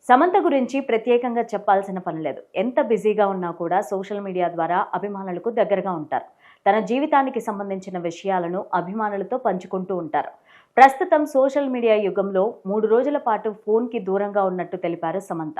సమంత గురించి ప్రత్యేకంగా చెప్పాల్సిన పని లేదు. ఎంత బిజీగా ఉన్నా కూడా సోషల్ మీడియా ద్వారా అభిమానులకు దగ్గరగా ఉంటారు. తన జీవితానికి సంబంధించిన విషయాలను అభిమానులతో పంచుకుంటూ ఉంటారు. ప్రస్తుతం సోషల్ మీడియా యుగంలో 3 రోజుల పాటు ఫోన్కి దూరంగా ఉన్నట్టు తెలిపారు సమంత.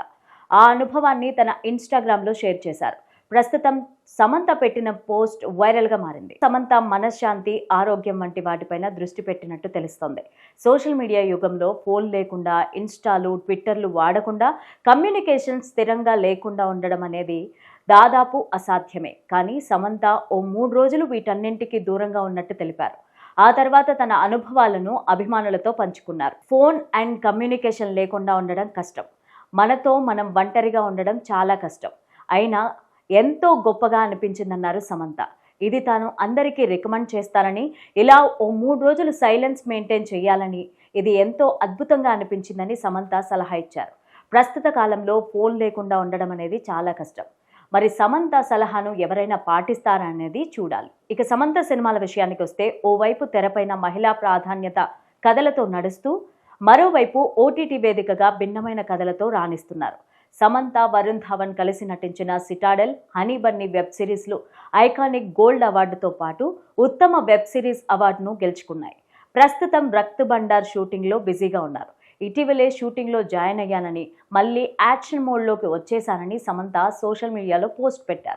ఆ అనుభవాన్ని తన ఇన్స్టాగ్రామ్లో షేర్ చేశారు. ప్రస్తుతం సమంత పెట్టిన పోస్ట్ వైరల్గా మారింది. సమంత మనశ్శాంతి, ఆరోగ్యం వంటి వాటిపైన దృష్టి పెట్టినట్టు తెలుస్తోంది. సోషల్ మీడియా యుగంలో ఫోన్ లేకుండా, ఇన్స్టాలు, ట్విట్టర్లు వాడకుండా కమ్యూనికేషన్ స్థిరంగా లేకుండా ఉండడం అనేది దాదాపు అసాధ్యమే. కానీ సమంత ఓ 3 రోజులు వీటన్నింటికి దూరంగా ఉన్నట్టు తెలిపారు. ఆ తర్వాత తన అనుభవాలను అభిమానులతో పంచుకున్నారు. ఫోన్ అండ్ కమ్యూనికేషన్ లేకుండా ఉండడం కష్టం. మనతో మనం ఒంటరిగా ఉండడం చాలా కష్టం. అయినా ఎంతో గొప్పగా అనిపించిందన్నారు సమంత. ఇది తాను అందరికీ రికమెండ్ చేస్తానని, ఇలా ఓ 3 రోజులు సైలెన్స్ మెయింటైన్ చేయాలని, ఇది ఎంతో అద్భుతంగా అనిపించిందని సమంత సలహా ఇచ్చారు. ప్రస్తుత కాలంలో ఫోన్ లేకుండా ఉండడం అనేది చాలా కష్టం. మరి సమంత సలహాను ఎవరైనా పాటిస్తారా అనేది చూడాలి. ఇక సమంత సినిమాల విషయానికి వస్తే, ఓవైపు తెరపైన మహిళా ప్రాధాన్యత కథలతో నడుస్తూ, మరోవైపు ఓటీటీ వేదికగా భిన్నమైన కథలతో రాణిస్తున్నారు. సమంత, వరుణ్ ధవన్ కలిసి నటించిన సిటాడెల్, హనీ బన్నీ వెబ్ సిరీస్లు ఐకానిక్ గోల్డ్ అవార్డుతో పాటు ఉత్తమ వెబ్ సిరీస్ అవార్డును గెలుచుకున్నాయి. ప్రస్తుతం రక్త్ బండార్ షూటింగ్లో బిజీగా ఉన్నారు. ఇటీవలే షూటింగ్లో జాయిన్ అయ్యానని, మళ్ళీ యాక్షన్ మోడ్లోకి వచ్చేశానని సమంత సోషల్ మీడియాలో పోస్ట్ పెట్టారు.